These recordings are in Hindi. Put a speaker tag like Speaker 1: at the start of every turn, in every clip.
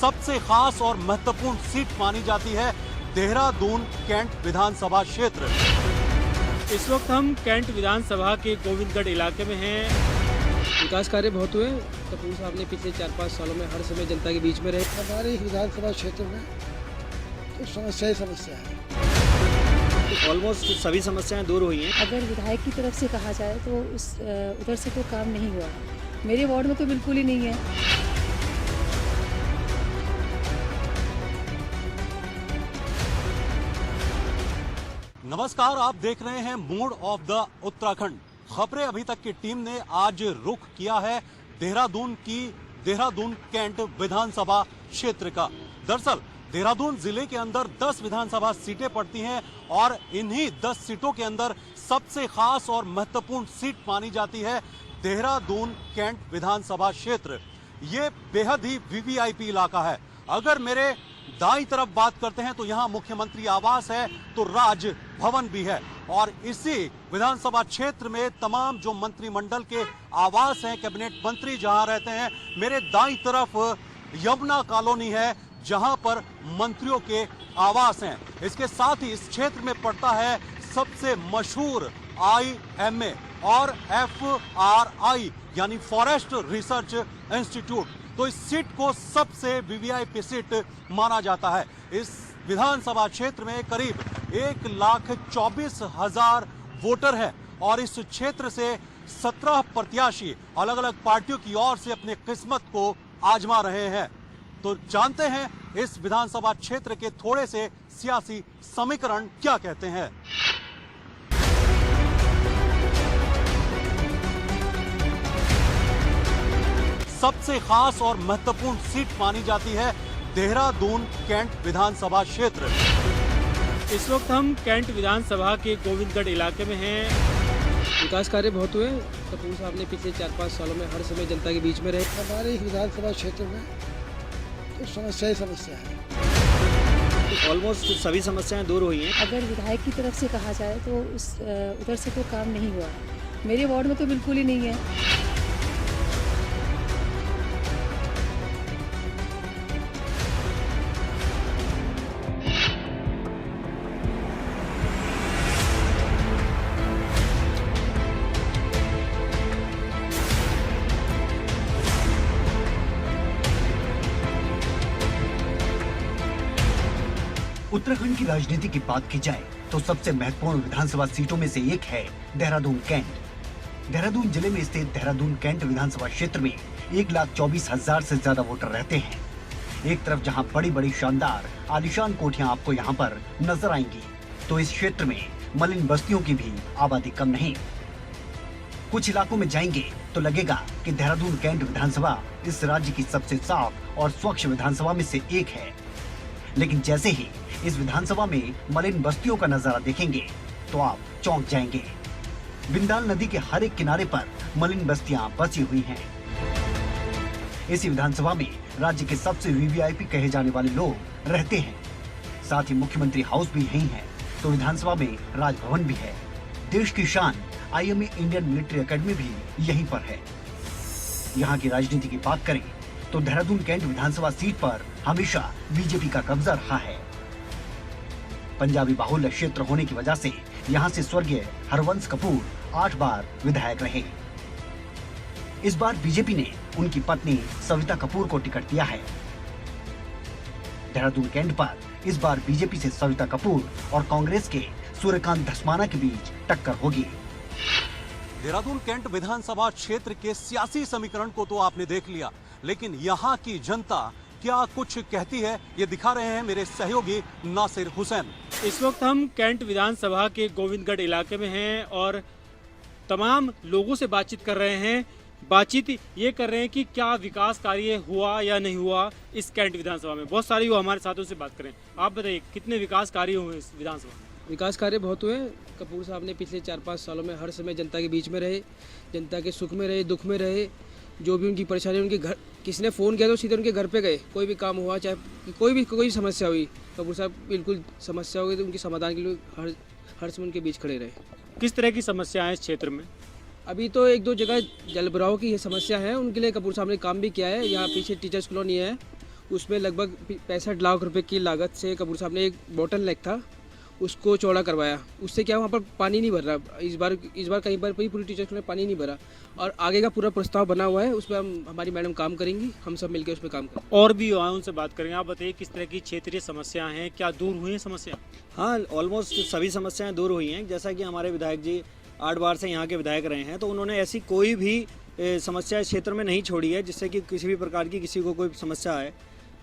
Speaker 1: सबसे खास और महत्वपूर्ण सीट मानी जाती है देहरादून कैंट विधानसभा क्षेत्र।
Speaker 2: इस वक्त हम कैंट विधानसभा के गोविंदगढ़ इलाके में हैं।
Speaker 3: विकास कार्य बहुत हुए। कपूर साहब ने पिछले 4-5 सालों में हर समय जनता के बीच में रहे।
Speaker 4: हमारे विधानसभा क्षेत्र में तो समस्या ही समस्या है।
Speaker 2: ऑलमोस्ट सभी समस्याएं दूर हुई हैं।
Speaker 5: अगर विधायक की तरफ से कहा जाए तो उधर से तो काम नहीं हुआ। मेरे वार्ड में तो बिल्कुल ही नहीं है।
Speaker 1: नमस्कार, आप देख रहे हैं मूड ऑफ द उत्तराखंड। खबरें अभी तक की टीम ने आज रुख किया है देहरादून कैंट विधानसभा क्षेत्र का। दरअसल देहरादून जिले के अंदर 10 विधानसभा सीटें पड़ती हैं और इन्हीं 10 सीटों के अंदर सबसे खास और महत्वपूर्ण सीट मानी जाती है देहरादून कैंट विधानसभा क्षेत्र। ये बेहद ही वीवीआईपी इलाका है। अगर मेरे दाईं तरफ बात करते हैं तो यहाँ मुख्यमंत्री आवास है, तो राज भवन भी है और इसी विधानसभा क्षेत्र में तमाम जो मंत्रिमंडल के आवास हैं, कैबिनेट मंत्री जहाँ रहते हैं। मेरे दाईं तरफ यमुना कॉलोनी है जहां पर मंत्रियों के आवास हैं। इसके साथ ही इस क्षेत्र में पड़ता है सबसे मशहूर IMA और FRI यानी फॉरेस्ट रिसर्च इंस्टीट्यूट। तो इस सीट को सबसे वीवीआईपी सीट माना जाता है। इस विधानसभा क्षेत्र में करीब 1,24,000 वोटर हैं और इस क्षेत्र से 17 प्रत्याशी अलग अलग पार्टियों की ओर से अपनी किस्मत को आजमा रहे हैं। तो जानते हैं इस विधानसभा क्षेत्र के थोड़े से सियासी समीकरण क्या कहते हैं। सबसे खास और महत्वपूर्ण सीट मानी जाती है देहरादून कैंट विधानसभा क्षेत्र।
Speaker 2: इस वक्त हम कैंट विधानसभा के गोविंदगढ़ इलाके में हैं।
Speaker 3: विकास कार्य बहुत हुए। कपूर साहब ने पिछले 4-5 सालों में हर समय जनता के बीच में रहे।
Speaker 4: हमारे विधानसभा क्षेत्र में तो समस्या ही समस्या है।
Speaker 2: ऑलमोस्ट सभी समस्याएं दूर हुई हैं।
Speaker 5: अगर विधायक की तरफ से कहा जाए तो उधर से तो काम नहीं हुआ। मेरे वार्ड में तो बिल्कुल ही नहीं है।
Speaker 6: उत्तराखंड की राजनीति की बात की जाए तो सबसे महत्वपूर्ण विधानसभा सीटों में से एक है देहरादून कैंट। देहरादून जिले में स्थित देहरादून कैंट विधानसभा क्षेत्र में 1,24,000 से ज्यादा वोटर रहते हैं। एक तरफ जहां बड़ी बड़ी शानदार आलीशान कोठियां आपको यहां पर नजर आएंगी, तो इस क्षेत्र में मलिन बस्तियों की भी आबादी कम नहीं। कुछ इलाकों में जाएंगे तो लगेगा कि देहरादून कैंट विधानसभा इस राज्य की सबसे साफ और स्वच्छ विधानसभा में से एक है। लेकिन जैसे ही इस विधानसभा में मलिन बस्तियों का नजारा देखेंगे तो आप चौंक जाएंगे। बिंदाल नदी के हर एक किनारे पर मलिन बस्तियां बसी हुई हैं। इसी विधानसभा में राज्य के सबसे वीवीआईपी कहे जाने वाले लोग रहते हैं। साथ ही मुख्यमंत्री हाउस भी यही है, तो विधानसभा में राजभवन भी है। देश की शान IMA इंडियन मिलिट्री एकेडमी भी यहीं पर है। यहाँ की राजनीति की बात करें तो देहरादून कैंट विधानसभा सीट पर हमेशा बीजेपी का कब्जा रहा है। पंजाबी बाहुल्य क्षेत्र होने की वजह से यहाँ से स्वर्गीय हरवंश कपूर 8 बार विधायक रहे। इस बार बीजेपी ने उनकी पत्नी सविता कपूर को टिकट दिया है। देहरादून कैंट पर इस बार बीजेपी से सविता कपूर और कांग्रेस के सूर्यकांत धस्माना के बीच टक्कर होगी।
Speaker 1: देहरादून कैंट विधानसभा क्षेत्र के सियासी समीकरण को तो आपने देख लिया, लेकिन यहाँ की जनता क्या कुछ कहती है, ये दिखा रहे हैं मेरे सहयोगी नासिर हुसैन।
Speaker 2: इस वक्त हम कैंट विधानसभा के गोविंदगढ़ इलाके में हैं और तमाम लोगों से बातचीत कर रहे हैं। बातचीत ये कर रहे हैं कि क्या विकास कार्य हुआ या नहीं हुआ इस कैंट विधानसभा में। बहुत सारे युवा हमारे साथियों से बात करें। आप बताइए कितने विकास कार्य हुए इस विधानसभा में?
Speaker 3: विकास कार्य बहुत हुए। कपूर साहब ने पिछले 4-5 सालों में हर समय जनता के बीच में रहे, जनता के सुख में रहे, दुख में रहे। जो भी उनकी परेशानी, उनके घर किसी ने फ़ोन किया तो सीधे उनके घर पे गए। कोई भी काम हुआ, चाहे कोई समस्या हुई, कपूर साहब बिल्कुल समस्या हो गई तो उनके समाधान के लिए हर समय उनके बीच खड़े रहे।
Speaker 2: किस तरह की समस्या है इस क्षेत्र में?
Speaker 3: अभी तो 1-2 जगह जल भराव की समस्या है, उनके लिए कपूर साहब ने काम भी किया है। यहाँ पीछे टीचर्स कॉलोनी है, उसमें लगभग 65 लाख रुपए की लागत से कपूर साहब ने एक बॉटल नेक था उसको चौड़ा करवाया। उससे क्या वहाँ पर पानी नहीं भर रहा। इस बार कहीं पर पूरी टीचर्स ने पानी नहीं भरा और आगे का पूरा प्रस्ताव बना हुआ है। उस पर हमारी मैडम काम करेंगी, हम सब मिलकर उस पर काम करेंगे।
Speaker 2: और भी युवा हैं, उनसे बात करेंगे। आप बताइए किस तरह की क्षेत्रीय समस्याएं हैं, क्या दूर हुई हैं समस्या?
Speaker 7: हाँ, ऑलमोस्ट सभी समस्याएं दूर हुई हैं। जैसा कि हमारे विधायक जी 8 बार से यहाँ के विधायक रहे हैं, तो उन्होंने ऐसी कोई भी समस्या इस क्षेत्र में नहीं छोड़ी है जिससे कि किसी भी प्रकार की किसी को कोई समस्या आए।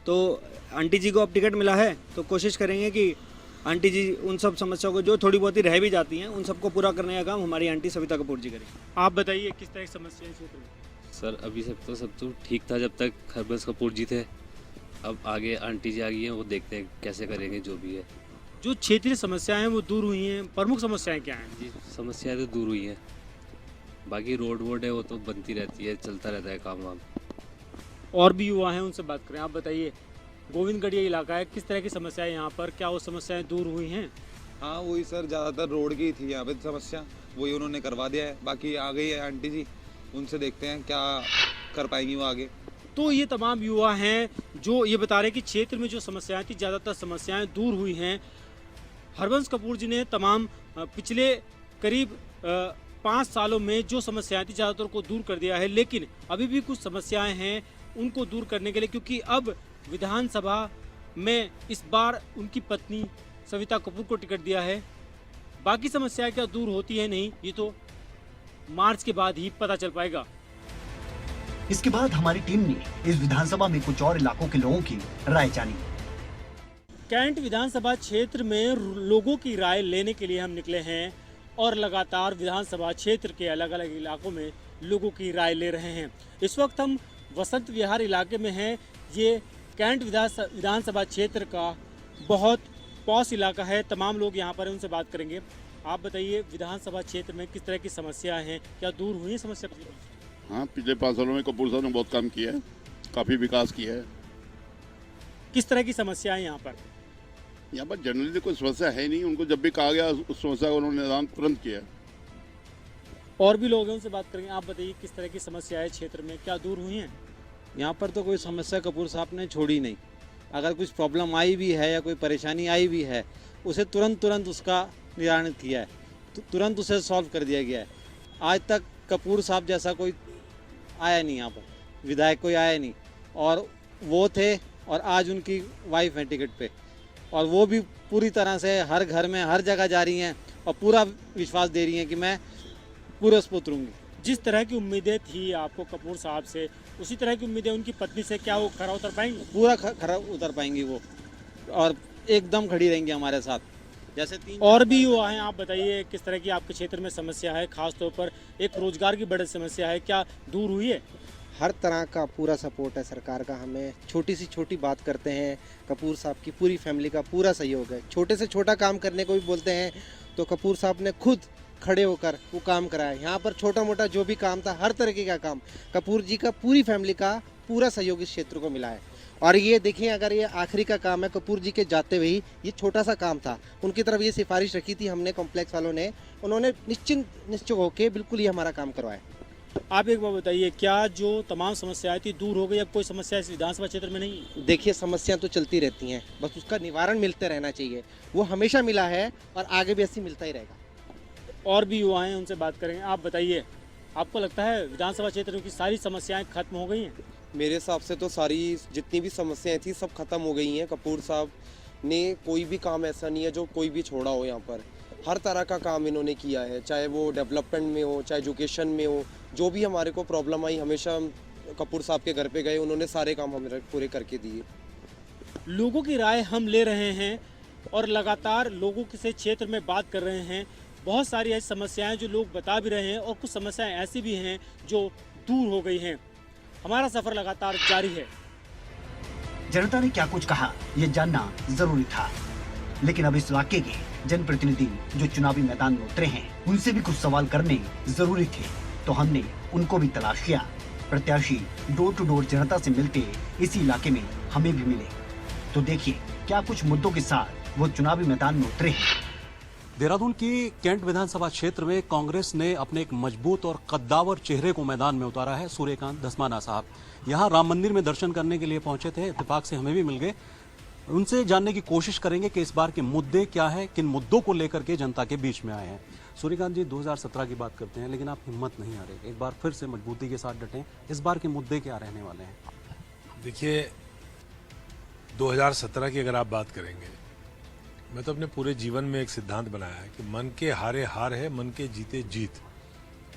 Speaker 7: तो आंटी जी को अब टिकट मिला है तो कोशिश करेंगे कि आंटी जी उन सब समस्याओं को जो थोड़ी बहुत ही रह भी जाती हैं उन सबको पूरा करने का काम हमारी आंटी सविता कपूर जी करें।
Speaker 2: आप बताइए किस तरह की समस्या है क्षेत्र में?
Speaker 8: सर अभी सब तो ठीक था जब तक हरबंस कपूर जी थे। अब आगे आंटी जी आ गई हैं, वो देखते हैं कैसे करेंगे जो भी है।
Speaker 2: जो क्षेत्रीय समस्याएं हैं वो दूर हुई हैं, प्रमुख समस्याएं क्या हैं?
Speaker 8: जी समस्याएं तो दूर हुई हैं, बाकी रोड वोड है वो तो बनती रहती है, चलता रहता है काम वाम।
Speaker 2: और भी युवा हैं, उनसे बात करें। आप बताइए गोविंदगढ़िया इलाका है, किस तरह की समस्याएं यहाँ पर, क्या वो समस्याएं दूर हुई हैं?
Speaker 9: हाँ वही सर, ज़्यादातर रोड की थी यहाँ पे समस्या, वही उन्होंने करवा दिया है। बाकी आ गई है आंटी जी, उनसे देखते हैं क्या कर पाएंगी वो आगे।
Speaker 2: तो ये तमाम युवा हैं जो ये बता रहे हैं कि क्षेत्र में जो समस्याएं थी ज़्यादातर समस्याएं दूर हुई हैं। हरबंस कपूर जी ने तमाम पिछले करीब 5 सालों में जो समस्याएं थी ज़्यादातर को दूर कर दिया है, लेकिन अभी भी कुछ समस्याएं हैं उनको दूर करने के लिए, क्योंकि अब विधानसभा में इस बार उनकी पत्नी सविता कपूर को टिकट दिया है। बाकी समस्याएं क्या दूर होती है नहीं, ये तो मार्च के बाद ही पता चल पाएगा।
Speaker 6: इसके बाद हमारी टीम ने इस विधानसभा में कुछ और इलाकों के लोगों की राय जानी।
Speaker 2: कैंट विधानसभा क्षेत्र में लोगों की राय लेने के लिए हम निकले हैं और लगातार विधानसभा क्षेत्र के अलग अलग इलाकों में लोगों की राय ले रहे हैं। इस वक्त हम वसंत विहार इलाके में हैं। ये कैंट विधानसभा क्षेत्र का बहुत पॉश इलाका है। तमाम लोग यहाँ पर हैं, उनसे बात करेंगे। आप बताइए विधानसभा क्षेत्र में किस तरह की समस्याएं हैं, क्या दूर हुई है समस्या?
Speaker 10: हाँ, पिछले 5 सालों में कपूर साहब ने बहुत काम किया है, काफ़ी विकास किया है।
Speaker 2: किस तरह की समस्या है यहाँ पर?
Speaker 10: यहाँ पर जनरली तो कोई समस्या है नहीं, उनको जब भी कहा गया उस समस्या का उन्होंने निदान तुरंत किया।
Speaker 2: और भी लोग हैं, उनसे बात करेंगे। आप बताइए किस तरह की समस्या है क्षेत्र में, क्या दूर हुई हैं?
Speaker 11: यहाँ पर तो कोई समस्या कपूर साहब ने छोड़ी नहीं। अगर कुछ प्रॉब्लम आई भी है या कोई परेशानी आई भी है, उसे तुरंत उसका निवारण किया है, तुरंत उसे सॉल्व कर दिया गया है। आज तक कपूर साहब जैसा कोई आया नहीं, यहाँ पर विधायक कोई आया नहीं, और वो थे और आज उनकी वाइफ है टिकट पे, और वो भी पूरी तरह से हर घर में हर जगह जा रही हैं और पूरा विश्वास दे रही हैं कि मैं पूरे उस पर उतरूँगी।
Speaker 2: जिस तरह की उम्मीदें थी आपको कपूर साहब से, उसी तरह की उम्मीदें उनकी पत्नी से, क्या वो खरा उतर पाएंगी?
Speaker 11: पूरा खरा उतर पाएंगी वो, और एकदम खड़ी रहेंगी हमारे साथ। जैसे 3
Speaker 2: और भी युवा हैं, आप बताइए किस तरह की आपके क्षेत्र में समस्या है, खासतौर पर एक रोजगार की बड़ी समस्या है, क्या दूर हुई है?
Speaker 12: हर तरह का पूरा सपोर्ट है सरकार का हमें। छोटी से छोटी बात करते हैं, कपूर साहब की पूरी फैमिली का पूरा सहयोग है। छोटे से छोटा काम करने को भी बोलते हैं तो कपूर साहब ने खुद खड़े होकर वो काम कराया। यहाँ पर छोटा मोटा जो भी काम था, हर तरीके का काम कपूर जी का पूरी फैमिली का पूरा सहयोग इस क्षेत्र को मिला है। और ये देखिए, अगर ये आखिरी का काम है, कपूर जी के जाते हुए ही ये छोटा सा काम था, उनकी तरफ ये सिफारिश रखी थी हमने कॉम्प्लेक्स वालों ने, उन्होंने निश्चित होकर बिल्कुल ये हमारा काम करवाया।
Speaker 2: आप एक बार बताइए, क्या जो तमाम समस्याएं थी दूर हो गई, अब कोई समस्या इस विधानसभा क्षेत्र में नहीं?
Speaker 12: देखिए, समस्याएं तो चलती रहती हैं, बस उसका निवारण मिलते रहना चाहिए। वो हमेशा मिला है और आगे भी ऐसे मिलता ही रहेगा।
Speaker 2: और भी युवा हैं, उनसे बात करेंगे। आप बताइए, आपको लगता है विधानसभा क्षेत्र की सारी समस्याएं खत्म हो गई हैं?
Speaker 13: मेरे हिसाब से तो सारी जितनी भी समस्याएं थी सब खत्म हो गई हैं। कपूर साहब ने कोई भी काम ऐसा नहीं है जो कोई भी छोड़ा हो। यहाँ पर हर तरह का काम इन्होंने किया है, चाहे वो डेवलपमेंट में हो, चाहे एजुकेशन में हो। जो भी हमारे को प्रॉब्लम आई, हमेशा कपूर साहब के घर पे गए, उन्होंने सारे काम हमें पूरे करके दिए।
Speaker 2: लोगों की राय हम ले रहे हैं और लगातार लोगों से क्षेत्र में बात कर रहे हैं। बहुत सारी ऐसी समस्याएं जो लोग बता भी रहे हैं और कुछ समस्याएं ऐसी भी हैं जो दूर हो गई हैं। हमारा सफर लगातार जारी है।
Speaker 6: जनता ने क्या कुछ कहा, ये जानना जरूरी था, लेकिन अब इस इलाके के जनप्रतिनिधि जो चुनावी मैदान में उतरे हैं, उनसे भी कुछ सवाल करने जरूरी थे, तो हमने उनको भी तलाश किया। प्रत्याशी डोर टू डोर जनता से मिलते इसी इलाके में हमें भी मिले। तो देखिए क्या कुछ मुद्दों के साथ वो चुनावी मैदान में उतरे हैं।
Speaker 1: देहरादून की कैंट विधानसभा क्षेत्र में कांग्रेस ने अपने एक मजबूत और कद्दावर चेहरे को मैदान में उतारा है। सूर्यकांत धस्माना साहब यहां राम मंदिर में दर्शन करने के लिए पहुंचे थे, इत्तेफाक से हमें भी मिल गए। उनसे जानने की कोशिश करेंगे कि इस बार के मुद्दे क्या है, किन मुद्दों को लेकर के जनता के बीच में आए हैं। सूर्यकांत जी, 2017 की बात करते हैं, लेकिन आप हिम्मत नहीं हारे, एक बार फिर से मजबूती के साथ डटे। इस बार के मुद्दे क्या रहने वाले हैं?
Speaker 14: देखिए, 2017 की अगर आप बात करेंगे, मैं तो अपने पूरे जीवन में एक सिद्धांत बनाया है कि मन के हारे हार है, मन के जीते जीत।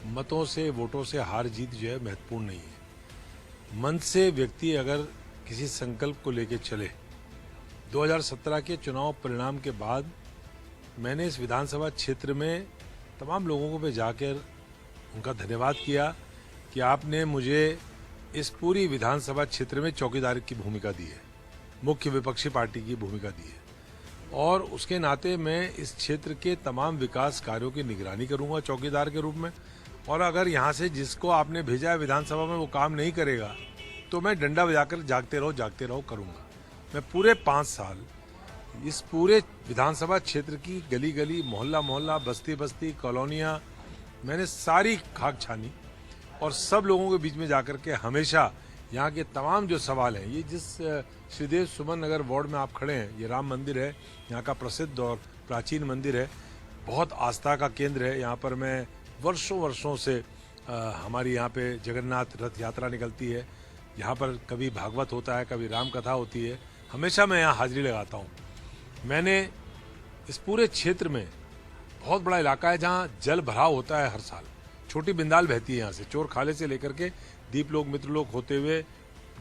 Speaker 14: मतों से, वोटों से हार जीत जो है महत्वपूर्ण नहीं है। मन से व्यक्ति अगर किसी संकल्प को लेकर चले, 2017 के चुनाव परिणाम के बाद मैंने इस विधानसभा क्षेत्र में तमाम लोगों को पे जाकर उनका धन्यवाद किया कि आपने मुझे इस पूरी विधानसभा क्षेत्र में चौकीदार की भूमिका दी है, मुख्य विपक्षी पार्टी की भूमिका दी है, और उसके नाते मैं इस क्षेत्र के तमाम विकास कार्यों की निगरानी करूंगा चौकीदार के रूप में। और अगर यहाँ से जिसको आपने भेजा है विधानसभा में वो काम नहीं करेगा तो मैं डंडा बजाकर जागते रहो करूंगा। मैं पूरे 5 साल इस पूरे विधानसभा क्षेत्र की गली गली, मोहल्ला मोहल्ला, बस्ती बस्ती, कॉलोनियाँ, मैंने सारी खाक छानी और सब लोगों के बीच में जाकर के हमेशा यहाँ के तमाम जो सवाल हैं, ये जिस श्रीदेव सुमन नगर वार्ड में आप खड़े हैं, ये राम मंदिर है, यहाँ का प्रसिद्ध और प्राचीन मंदिर है, बहुत आस्था का केंद्र है। यहाँ पर मैं वर्षों से हमारी यहाँ पे जगन्नाथ रथ यात्रा निकलती है, यहाँ पर कभी भागवत होता है, कभी राम कथा होती है, हमेशा मैं यहाँ हाजिरी लगाता हूँ। मैंने इस पूरे क्षेत्र में, बहुत बड़ा इलाका है जहाँ जल भराव होता है हर साल, छोटी बिंदाल बहती है यहाँ से, चोर खाले से लेकर के दीपलोक मित्रलोक होते हुए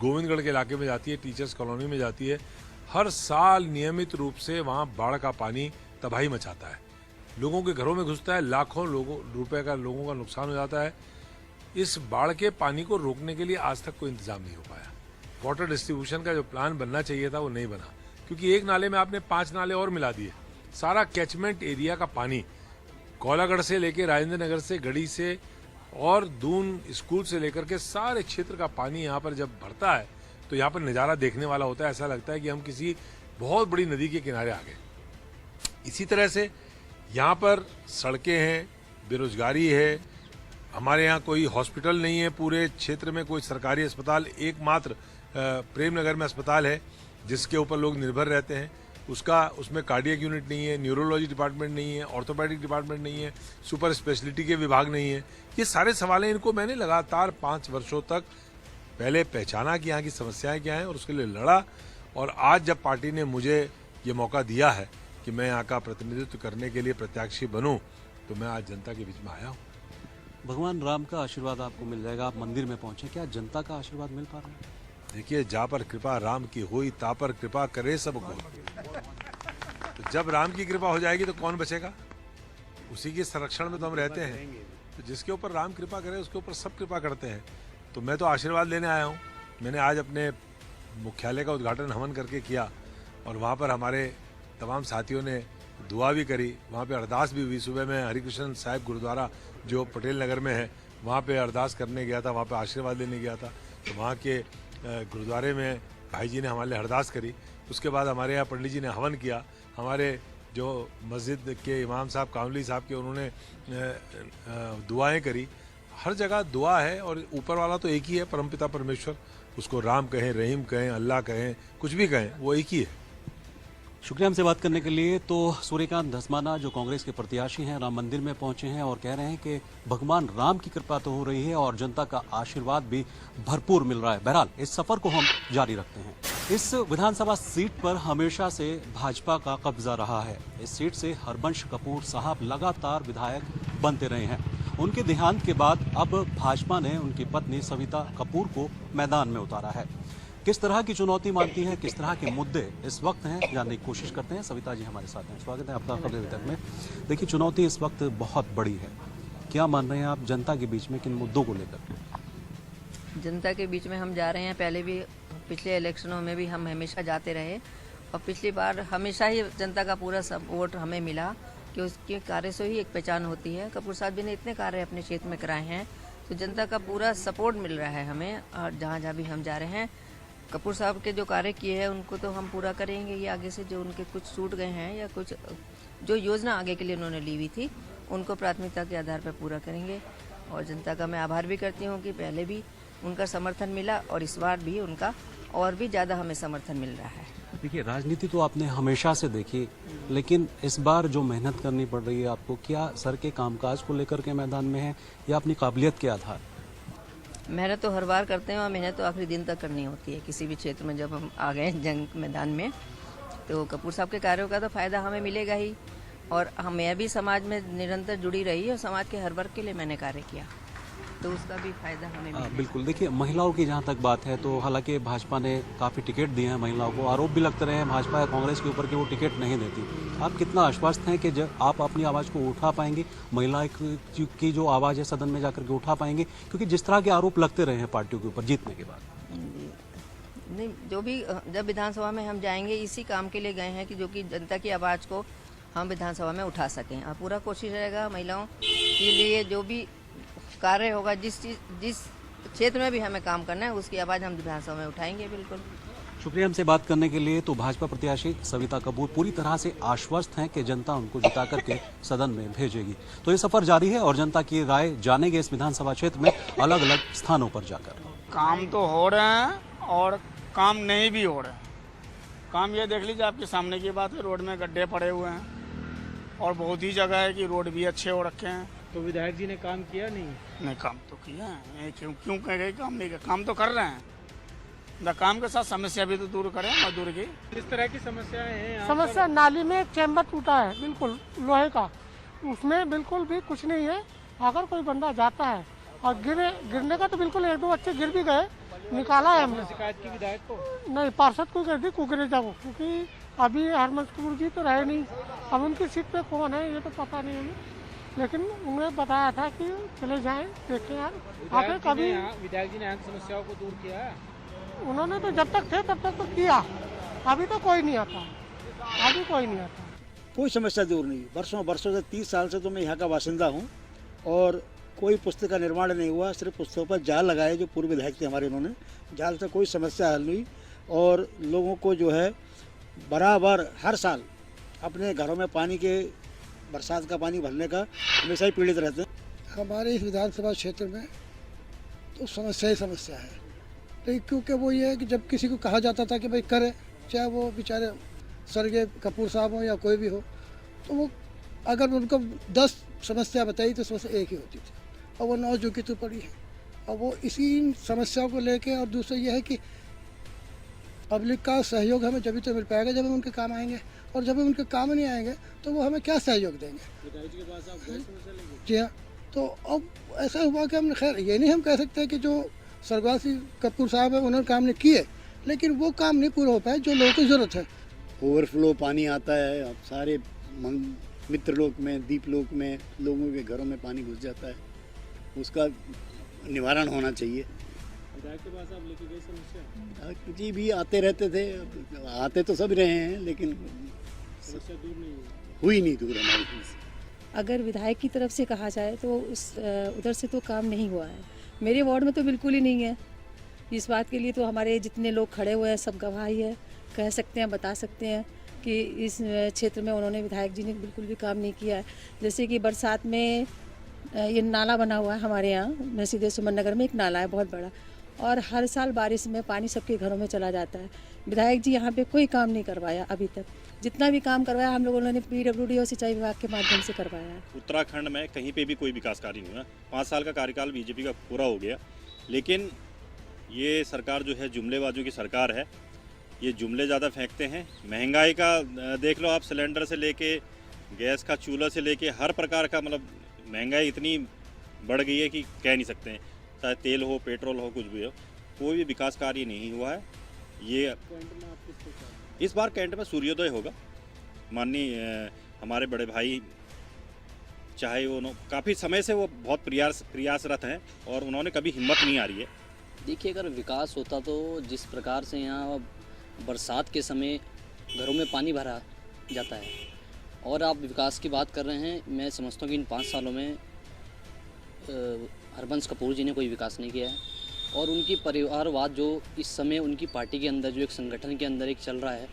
Speaker 14: गोविंदगढ़ के इलाके में जाती है, टीचर्स कॉलोनी में जाती है। हर साल नियमित रूप से वहाँ बाढ़ का पानी तबाही मचाता है, लोगों के घरों में घुसता है, लाखों रुपए का लोगों का नुकसान हो जाता है। इस बाढ़ के पानी को रोकने के लिए आज तक कोई इंतजाम नहीं हो पाया। वाटर डिस्ट्रीब्यूशन का जो प्लान बनना चाहिए था वो नहीं बना, क्योंकि एक नाले में आपने 5 नाले और मिला दिए। सारा कैचमेंट एरिया का पानी कोलागढ़ से लेके राजेंद्र नगर से, गढ़ी से और दून स्कूल से लेकर के सारे क्षेत्र का पानी यहाँ पर जब भरता है तो यहाँ पर नज़ारा देखने वाला होता है। ऐसा लगता है कि हम किसी बहुत बड़ी नदी के किनारे आ गए। इसी तरह से यहाँ पर सड़कें हैं, बेरोजगारी है, हमारे यहाँ कोई हॉस्पिटल नहीं है, पूरे क्षेत्र में कोई सरकारी अस्पताल, एकमात्र प्रेम नगर में अस्पताल है जिसके ऊपर लोग निर्भर रहते हैं, उसमें कार्डियक यूनिट नहीं है, न्यूरोलॉजी डिपार्टमेंट नहीं है, ऑर्थोपेडिक डिपार्टमेंट नहीं है, सुपर स्पेशलिटी के विभाग नहीं है। ये सारे सवाल हैं, इनको मैंने लगातार 5 वर्षों तक पहले पहचाना कि यहाँ की समस्याएं क्या हैं और उसके लिए लड़ा। और आज जब पार्टी ने मुझे ये मौका दिया है कि मैं यहाँ का प्रतिनिधित्व करने के लिए प्रत्याशी बनूं, तो मैं आज जनता के बीच में आया हूँ।
Speaker 1: भगवान राम का आशीर्वाद आपको मिल जाएगा, आप मंदिर में पहुंचे, क्या जनता का आशीर्वाद मिल पा रहा है?
Speaker 14: देखिए, जा पर कृपा राम की हुई, ता पर कृपा करे सब कोई। तो जब राम की कृपा हो जाएगी तो कौन बचेगा? उसी के संरक्षण में तो हम रहते हैं। तो जिसके ऊपर राम कृपा करे उसके ऊपर सब कृपा करते हैं। तो मैं तो आशीर्वाद लेने आया हूँ। मैंने आज अपने मुख्यालय का उद्घाटन हवन करके किया और वहाँ पर हमारे तमाम साथियों ने दुआ भी करी, वहाँ पे अरदास भी हुई। सुबह मैं हरिकृष्ण साहिब गुरुद्वारा जो पटेल नगर में है वहाँ पे अरदास करने गया था, वहाँ पे आशीर्वाद लेने गया था। तो वहाँ के गुरुद्वारे में भाई जी ने हमारे लिए अरदास करी। उसके बाद हमारे यहाँ पंडित जी ने हवन किया। हमारे जो मस्जिद के इमाम साहब कामली साहब के, उन्होंने दुआएं करी। हर जगह दुआ है और ऊपर वाला तो एक ही है, परमपिता परमेश्वर। उसको राम कहें, रहीम कहें, अल्लाह कहें, कुछ भी कहें, वो एक ही है।
Speaker 1: शुक्रिया हमसे बात करने के लिए। तो सूर्यकांत धस्माना जो कांग्रेस के प्रत्याशी हैं, राम मंदिर में पहुंचे हैं और कह रहे हैं कि भगवान राम की कृपा तो हो रही है और जनता का आशीर्वाद भी भरपूर मिल रहा है। बहरहाल इस सफर को हम जारी रखते हैं। इस विधानसभा सीट पर हमेशा से भाजपा का कब्जा रहा है। इस सीट से हरबंश कपूर साहब लगातार विधायक बनते रहे हैं। उनके देहांत के बाद अब भाजपा ने उनकी पत्नी सविता कपूर को मैदान में उतारा है। किस तरह की चुनौती मानती है, किस तरह के मुद्दे इस वक्त हैं, जानने की कोशिश करते हैं। सविता जी हमारे साथ हैं, स्वागत है आपका खबर वितरक में। देखिए, चुनौती इस वक्त बहुत बड़ी है, क्या मान रहे हैं आप जनता के बीच में, किन मुद्दों को लेकर?
Speaker 15: जनता के बीच में हम जा रहे हैं। पहले भी पिछले इलेक्शनों में भी हम हमेशा जाते रहे और पिछली बार हमेशा ही जनता का पूरा सपोर्ट हमें मिला कि उसके कार्य से ही एक पहचान होती है। कपूर साहब जी ने इतने कार्य अपने क्षेत्र में कराए हैं तो जनता का पूरा सपोर्ट मिल रहा है हमें। और जहाँ जहाँ भी हम जा रहे हैं, कपूर साहब के जो कार्य किए हैं उनको तो हम पूरा करेंगे ही। आगे से जो उनके कुछ छूट गए हैं या कुछ जो योजना आगे के लिए उन्होंने ली हुई थी उनको प्राथमिकता के आधार पर पूरा करेंगे। और जनता का मैं आभार भी करती हूँ कि पहले भी उनका समर्थन मिला और इस बार भी उनका और भी ज़्यादा हमें समर्थन मिल रहा है।
Speaker 1: देखिए, राजनीति तो आपने हमेशा से देखी, लेकिन इस बार जो मेहनत करनी पड़ रही है आपको, क्या सर के कामकाज को लेकर के मैदान में है या अपनी काबिलियत के आधार?
Speaker 15: मेहनत तो हर बार करते हैं और मेहनत तो आखिरी दिन तक करनी होती है किसी भी क्षेत्र में। जब हम आ गए जंग मैदान में तो कपूर साहब के कार्यों का तो फ़ायदा हमें मिलेगा ही। और मैं भी समाज में निरंतर जुड़ी रही और समाज के हर वर्ग के लिए मैंने कार्य किया, तो उसका भी फायदा हमें मिलेगा।
Speaker 1: बिल्कुल। देखिए, महिलाओं की जहाँ तक बात है तो हालांकि भाजपा ने काफ़ी टिकट दिए हैं महिलाओं को। आरोप भी लगते रहे हैं भाजपा या कांग्रेस के ऊपर कि वो टिकट नहीं देती। आप कितना आश्वस्त हैं कि जब आप अपनी आवाज़ को उठा पाएंगे, महिला की जो आवाज़ है सदन में जाकर के उठा पाएंगे? क्योंकि जिस तरह के आरोप लगते रहे हैं पार्टियों के ऊपर जीतने के बाद।
Speaker 15: नहीं, जो भी जब विधानसभा में हम जाएंगे इसी काम के लिए गए हैं कि जो कि जनता की आवाज़ को हम विधानसभा में उठा सकें। और पूरा कोशिश रहेगा महिलाओं के लिए जो भी कार्य होगा, जिस क्षेत्र में भी हमें काम करना है उसकी आवाज़ हम विधानसभा में उठाएंगे। बिल्कुल।
Speaker 1: शुक्रिया हमसे बात करने के लिए। तो भाजपा प्रत्याशी सविता कपूर पूरी तरह से आश्वस्त हैं कि जनता उनको जिता करके सदन में भेजेगी। तो ये सफर जारी है और जनता की राय जानेंगे इस विधानसभा क्षेत्र में अलग अलग स्थानों पर जाकर।
Speaker 16: काम तो हो रहे हैं और काम नहीं भी हो रहे हैं। काम ये देख लीजिए, आपके सामने की बात है, रोड में गड्ढे पड़े हुए हैं और बहुत ही जगह है कि रोड भी अच्छे हो रखे हैं।
Speaker 2: तो विधायक जी ने काम किया
Speaker 16: नहीं, काम तो किया है। क्यों कह गए काम नहीं किया? काम तो कर रहे हैं। काम के साथ समस्या भी तो दूर करें मजदूर की।
Speaker 2: किस तरह की समस्याएं हैं?
Speaker 17: समस्या नाली में एक चैम्बर टूटा है, बिल्कुल लोहे का, उसमें बिल्कुल भी कुछ नहीं है। अगर कोई बंदा जाता है और गिरने का तो बिल्कुल 1-2 बच्चे गिर भी गए, निकाला है हमने।
Speaker 2: शिकायत की विधायक को?
Speaker 17: नहीं, पार्षद को कर दी कुकरेजा को, क्योंकि अभी हरमंस कपूर जी तो रहे नहीं। अब उनकी सीट पे कौन है ये तो पता नहीं हमें, लेकिन उन्हें बताया था कि चले जाएं, देखें यार आगे कभी।
Speaker 2: विधायक जी ने समस्याओं को दूर किया है?
Speaker 17: उन्होंने तो जब तक थे तब तक तो किया, अभी तो कोई नहीं आता, अभी कोई नहीं आता।
Speaker 18: कोई समस्या दूर नहीं। वर्षों से 30 साल से तो मैं यहाँ का बासिंदा हूँ और कोई पुस्तक का निर्माण नहीं हुआ। सिर्फ पुस्तकों पर जाल लगाए जो पूर्व विधायक थे हमारे, उन्होंने जाल से कोई समस्या हल हुई। और लोगों को जो है बराबर हर साल अपने घरों में पानी के बरसात का पानी भरने का हमेशा ही पीड़ित रहते हैं।
Speaker 4: हमारे इस विधानसभा क्षेत्र में तो समस्या ही समस्या है, लेकिन क्योंकि वो ये है कि जब किसी को कहा जाता था कि भाई करे, चाहे वो बेचारे स्वर्गीय कपूर साहब हो या कोई भी हो, तो वो अगर उनको 10 समस्या बताई तो समस्या एक ही होती थी और वो 9 जो की तो पड़ी है। और वो इसी समस्याओं को लेके, और दूसरा ये है कि पब्लिक का सहयोग हमें जब तो मिल पाएगा जब हम उनके काम आएंगे, और जब हम उनके काम नहीं आएंगे तो वो हमें क्या सहयोग देंगे। जी हाँ, तो अब ऐसा हुआ कि हमने, खैर ये नहीं हम कह सकते कि जो स्वर्गवासी कपूर साहब है उन्होंने काम नहीं किए, लेकिन वो काम नहीं पूरा हो पाए जो लोगों को ज़रूरत है।
Speaker 6: ओवरफ्लो पानी आता है, अब सारे मित्रलोक में, दीपलोक में लोगों के घरों में पानी घुस जाता है, उसका निवारण होना चाहिए।
Speaker 2: विधायक के पास आप लेके गए समस्या?
Speaker 6: जी भी आते रहते थे, आते तो सब रहे हैं, लेकिन
Speaker 2: समस्या दूर नहीं
Speaker 6: हुई नहीं दूर हमारी।
Speaker 5: अगर विधायक की तरफ से कहा जाए तो उधर से तो काम नहीं हुआ है। मेरे वार्ड में तो बिल्कुल ही नहीं है। इस बात के लिए तो हमारे जितने लोग खड़े हुए हैं सब गवाही है, कह सकते हैं, बता सकते हैं कि इस क्षेत्र में उन्होंने, विधायक जी ने बिल्कुल भी काम नहीं किया है। जैसे कि बरसात में ये नाला बना हुआ है हमारे यहाँ नरसिंह सुमन नगर में, एक नाला है बहुत बड़ा, और हर साल बारिश में पानी सबके घरों में चला जाता है। विधायक जी यहाँ पे कोई काम नहीं करवाया अभी तक। जितना भी काम करवाया हम लोगों ने PWD और सिंचाई विभाग के माध्यम से करवाया है।
Speaker 19: उत्तराखंड में कहीं पे भी कोई विकास कार्य नहीं हुआ। 5 साल का कार्यकाल बीजेपी का पूरा हो गया, लेकिन ये सरकार जो है जुमलेबाजों की सरकार है। ये जुमले ज़्यादा फेंकते हैं। महंगाई का देख लो आप, सिलेंडर से लेके गैस का चूल्हा से लेके हर प्रकार का, मतलब महंगाई इतनी बढ़ गई है कि कह नहीं सकते हैं। चाहे तेल हो, पेट्रोल हो, कुछ भी हो, कोई भी विकास कार्य नहीं हुआ है। ये इस बार कैंट में सूर्योदय होगा। माननीय हमारे बड़े भाई, चाहे वो काफ़ी समय से वो बहुत प्रयासरत हैं और उन्होंने कभी हिम्मत नहीं आ रही है।
Speaker 20: देखिए, अगर विकास होता तो जिस प्रकार से यहाँ बरसात के समय घरों में पानी भरा जाता है और आप विकास की बात कर रहे हैं, मैं समझता हूँ कि इन 5 सालों में हरबंस कपूर जी ने कोई विकास नहीं किया है। और उनकी परिवारवाद जो इस समय उनकी पार्टी के अंदर, जो एक संगठन के अंदर एक चल रहा है,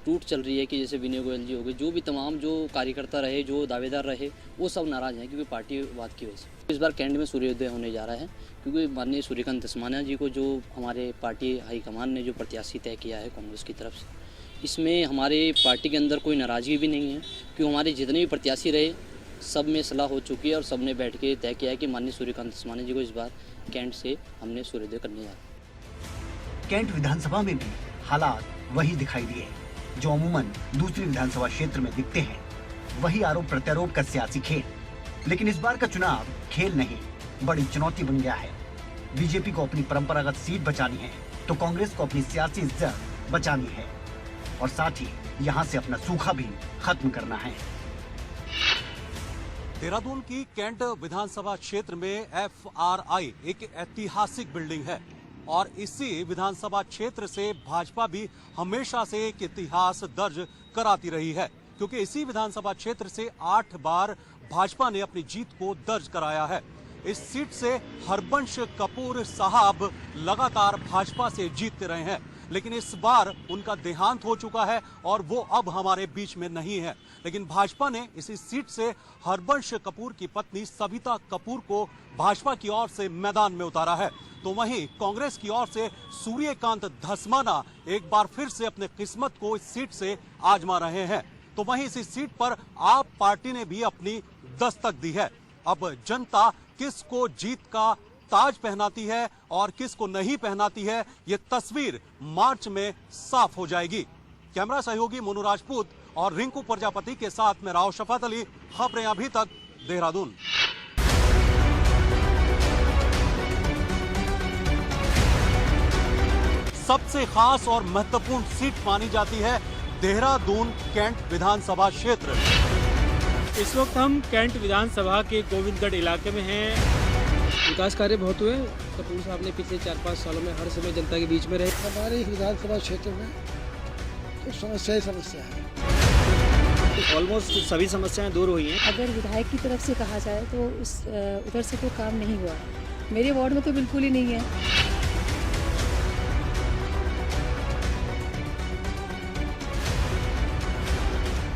Speaker 20: टूट चल रही है कि जैसे विनय गोयल जी हो गए, जो भी तमाम जो कार्यकर्ता रहे, जो दावेदार रहे, वो सब नाराज़ हैं क्योंकि पार्टीवाद की वजह से। इस बार कैंट में सूर्योदय होने जा रहा है क्योंकि माननीय सूर्यकांत धस्माना जी को जो हमारे पार्टी हाईकमान ने जो प्रत्याशी तय किया है कांग्रेस की तरफ से, इसमें हमारे पार्टी के अंदर कोई नाराज़गी भी नहीं है क्योंकि हमारे जितने भी प्रत्याशी रहे सब में सलाह हो चुकी है और सब ने बैठ के तय किया है कि माननीय सूर्यकांत धस्माना जी को इस बार कैंट से हमने सूर्योदय करने जा रहे हैं।
Speaker 6: कैंट विधानसभा में भी हालात वही दिखाई दिए जो अमूमन दूसरी विधानसभा क्षेत्र में दिखते हैं, वही आरोप प्रत्यारोप का सियासी खेल। लेकिन इस बार का चुनाव खेल नहीं, बड़ी चुनौती बन गया है। बीजेपी को अपनी परंपरागत सीट बचानी है तो कांग्रेस को अपनी सियासी इज्जत बचानी है और साथ ही यहाँ से अपना सूखा भी खत्म करना है।
Speaker 1: देहरादून की कैंट विधानसभा क्षेत्र में FRI एक ऐतिहासिक बिल्डिंग है और इसी विधानसभा क्षेत्र से भाजपा भी हमेशा से एक इतिहास दर्ज कराती रही है क्योंकि इसी विधानसभा क्षेत्र से 8 बार भाजपा ने अपनी जीत को दर्ज कराया है। इस सीट से हरबंश कपूर साहब लगातार भाजपा से जीतते रहे हैं, लेकिन इस बार उनका देहांत हो चुका है और वो अब हमारे बीच में नहीं है। लेकिन भाजपा ने इसी सीट से हरबंश कपूर की पत्नी सविता कपूर को भाजपा की ओर से मैदान में उतारा है, तो वहीं कांग्रेस की ओर से सूर्यकांत धस्माना एक बार फिर से अपने किस्मत को इस सीट से आजमा रहे हैं। तो वहीं इसी सीट पर आप पार्टी ने भी अपनी दस्तक दी है। अब जनता किसको जीत का ताज पहनाती है और किसको नहीं पहनाती है, ये तस्वीर मार्च में साफ हो जाएगी। कैमरा सहयोगी मोनू राजपूत और रिंकू प्रजापति के साथ में राव शफात अली, खबरें अभी तक, देहरादून। सबसे खास और महत्वपूर्ण सीट मानी जाती है देहरादून कैंट विधानसभा क्षेत्र।
Speaker 2: इस वक्त हम कैंट विधानसभा के गोविंदगढ़ इलाके में हैं।
Speaker 3: विकास कार्य बहुत हुए। कपूर साहब ने पिछले 4-5 सालों में हर समय जनता के बीच में रहे।
Speaker 4: हमारे इस विधानसभा क्षेत्र में तो समस्या ही समस्या है।
Speaker 7: ऑलमोस्ट सभी समस्याएं दूर हुई हैं।
Speaker 5: अगर विधायक की तरफ से कहा जाए तो उधर से तो काम नहीं हुआ है। मेरे वार्ड में तो बिल्कुल ही नहीं है।